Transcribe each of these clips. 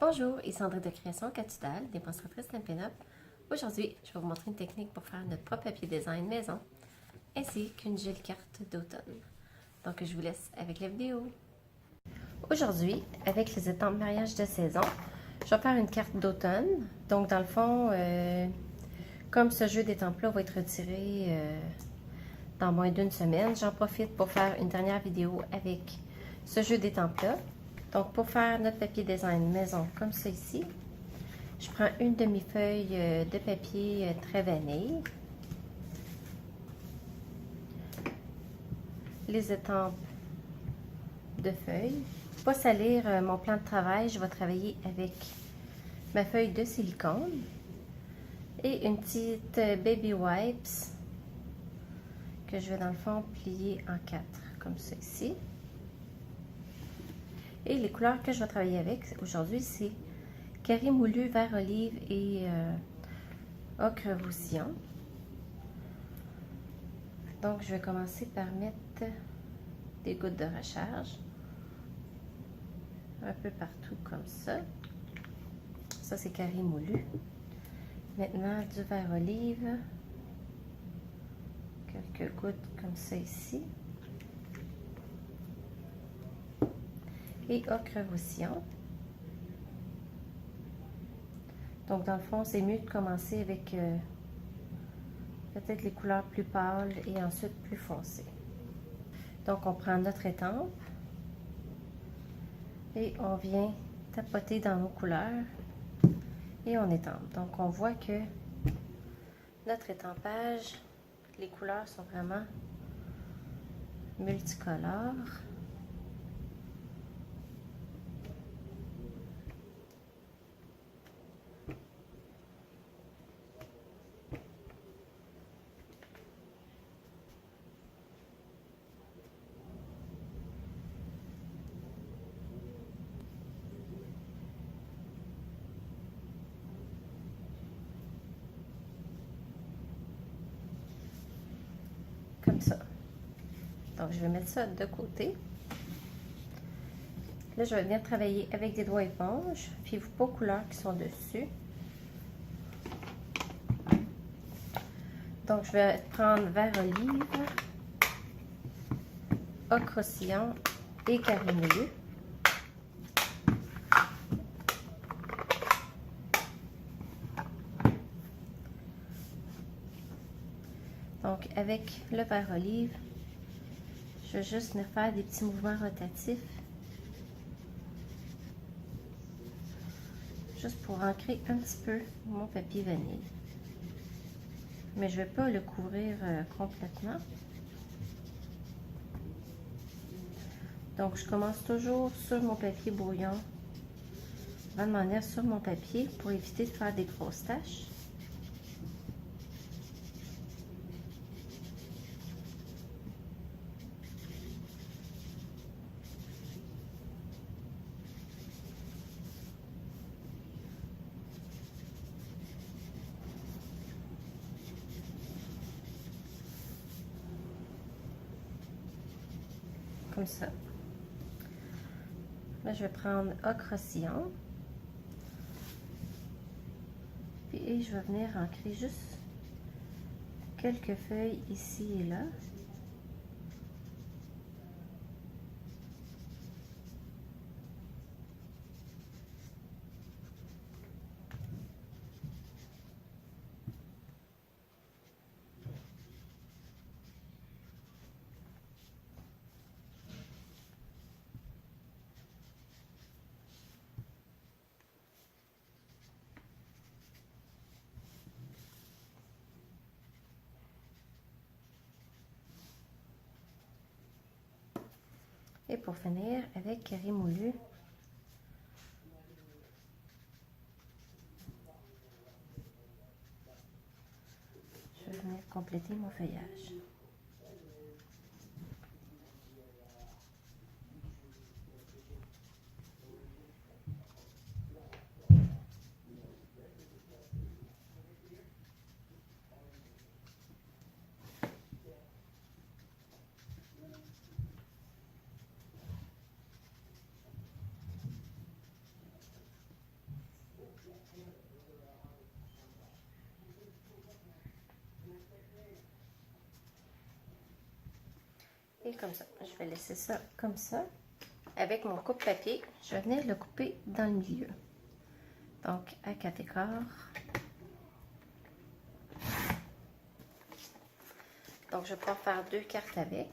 Bonjour, ici André de Création Catudal, démonstratrice d'un pin-up. Aujourd'hui, je vais vous montrer une technique pour faire notre propre papier design maison, ainsi qu'une jolie carte d'automne. Donc, je vous laisse avec la vidéo. Aujourd'hui, avec les étampes mariage de saison, je vais faire une carte d'automne. Donc, dans le fond, comme ce jeu d'étampes-là va être retiré dans moins d'une semaine, j'en profite pour faire une dernière vidéo avec ce jeu d'étampes-là. Donc, pour faire notre papier design maison comme ça ici, je prends une demi-feuille de papier très vanille, les étampes de feuilles. Pas salir mon plan de travail, je vais travailler avec ma feuille de silicone et une petite baby wipes que je vais dans le fond plier en 4 comme ça ici. Et les couleurs que je vais travailler avec aujourd'hui, c'est carré moulu, vert olive et ocre roussillon. Donc, je vais commencer par mettre des gouttes de recharge un peu partout comme ça. Ça, c'est carré moulu. Maintenant, du vert olive. Quelques gouttes comme ça ici. Et ocre roussillon. Donc, dans le fond, c'est mieux de commencer avec peut-être les couleurs plus pâles et ensuite plus foncées. Donc, on prend notre étampe et on vient tapoter dans nos couleurs et on étampe. Donc, on voit que notre étampage, les couleurs sont vraiment multicolores. Comme ça. Donc, je vais mettre ça de côté. Là, je vais venir travailler avec des doigts éponge. Fiez-vous pas aux couleurs qui sont dessus. Donc, je vais prendre vert olive, ocre roussillon et carré moulu. Donc, avec le vert olive, je vais juste venir faire des petits mouvements rotatifs. Juste pour ancrer un petit peu mon papier vanille. Mais je ne vais pas le couvrir complètement. Donc, je commence toujours sur mon papier brouillon avant de m'en venir sur mon papier pour éviter de faire des grosses taches. Comme ça. Là, je vais prendre ocre roussillon. Puis, je vais venir ancrer juste quelques feuilles ici et là. Et pour finir, avec carré moulu, je vais venir compléter mon feuillage. Et comme ça, je vais laisser ça comme ça. Avec mon coupe-papier, je vais venir le couper dans le milieu. Donc, à 4 écarts. Donc, je vais pouvoir faire 2 cartes avec.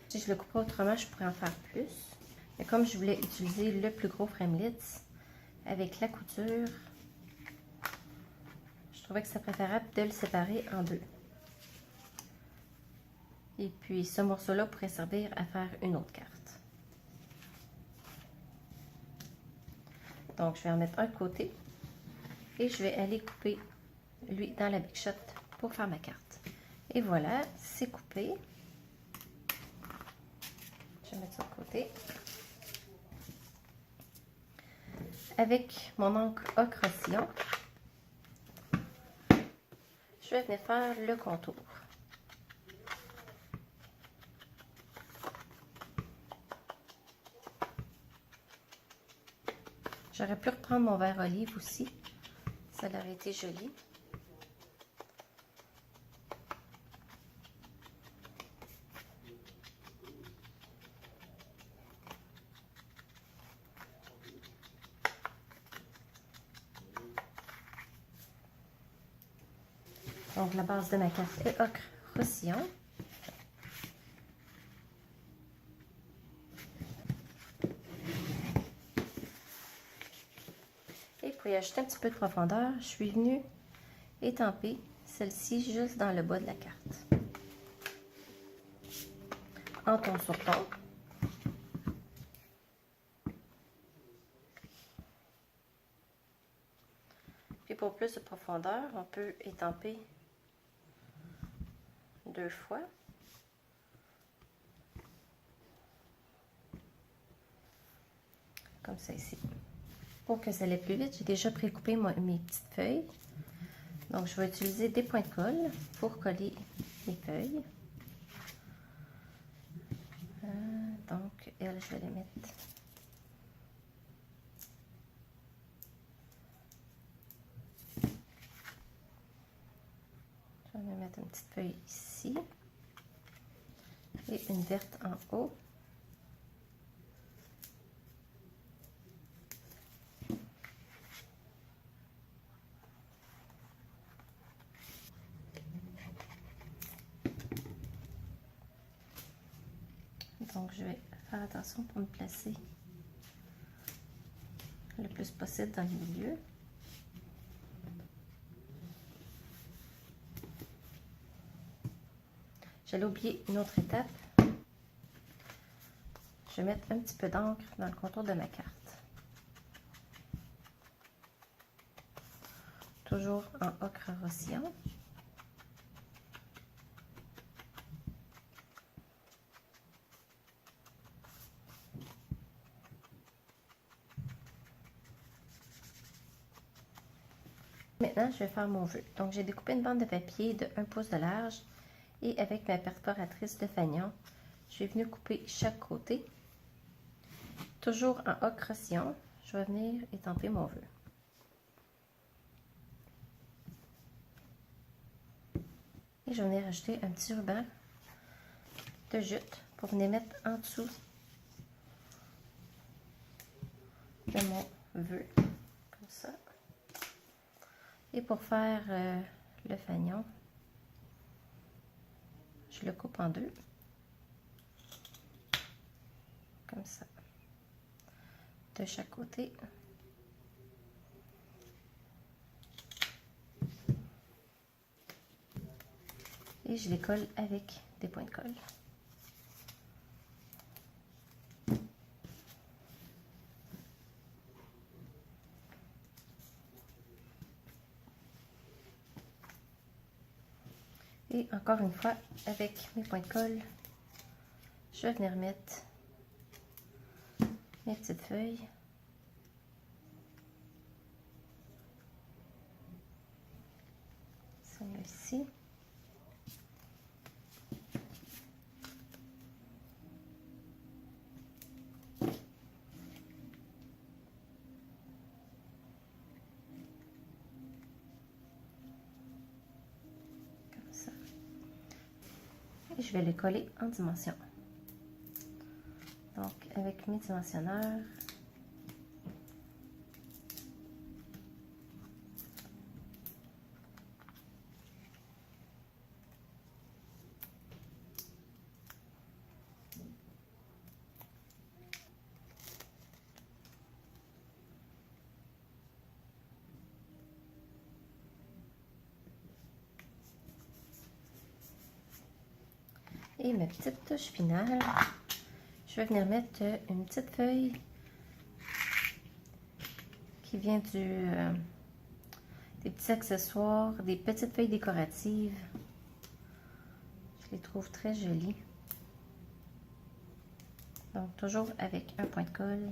Si je le coupe autrement, je pourrais en faire plus. Mais comme je voulais utiliser le plus gros framelits avec la couture, je trouvais que c'est préférable de le séparer en 2. Et puis, ce morceau-là pourrait servir à faire une autre carte. Donc, je vais en mettre un de côté et je vais aller couper, lui, dans la Big Shot pour faire ma carte. Et voilà, c'est coupé. Je vais mettre ça de côté. Avec mon encre ocre sillon, je vais venir faire le contour. J'aurais pu reprendre mon verre olive aussi. Ça aurait été joli. Donc, la base de ma carte est ocre roussillon. Et pour y ajouter un petit peu de profondeur, je suis venue étamper celle-ci juste dans le bas de la carte. En ton sur ton. Puis pour plus de profondeur, on peut étamper 2 fois. Comme ça ici. Pour que ça aille plus vite, j'ai déjà précoupé mes petites feuilles. Donc, je vais utiliser des points de colle pour coller mes feuilles. Donc, elles, je vais les mettre. Je vais mettre une petite feuille ici. Et une verte en haut. Donc, je vais faire attention pour me placer le plus possible dans le milieu. J'allais oublier une autre étape. Je vais mettre un petit peu d'encre dans le contour de ma carte. Toujours en ocre roussillon. Maintenant, je vais faire mon vœu. Donc, j'ai découpé une bande de papier de 1 pouce de large et avec ma perforatrice de fanion, je suis venue couper chaque côté. Toujours en ocre sillon, je vais venir étamper mon vœu. Et je vais venir ajouter un petit ruban de jute pour venir mettre en dessous de mon vœu, comme ça. Et pour faire le fanion, je le coupe en 2, comme ça, de chaque côté. Et je les colle avec des points de colle. Et encore une fois, avec mes points de colle, je vais venir mettre mes petites feuilles. Celle-là ici. Et je vais les coller en dimension. avec mes dimensionneurs. Et ma petite touche finale, je vais venir mettre une petite feuille qui vient des petits accessoires, des petites feuilles décoratives. Je les trouve très jolies. Donc toujours avec un point de colle.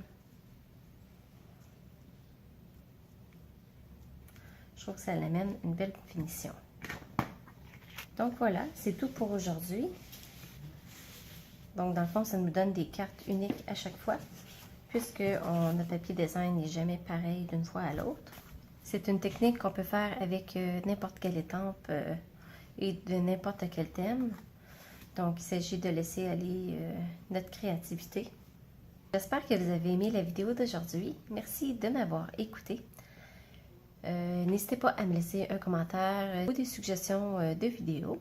Je trouve que ça l'amène une belle finition. Donc voilà, c'est tout pour aujourd'hui. Donc dans le fond, ça nous donne des cartes uniques à chaque fois, puisque notre papier design n'est jamais pareil d'une fois à l'autre. C'est une technique qu'on peut faire avec n'importe quelle étampe et de n'importe quel thème. Donc il s'agit de laisser aller notre créativité. J'espère que vous avez aimé la vidéo d'aujourd'hui. Merci de m'avoir écouté. N'hésitez pas à me laisser un commentaire ou des suggestions de vidéos.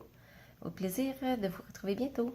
Au plaisir de vous retrouver bientôt.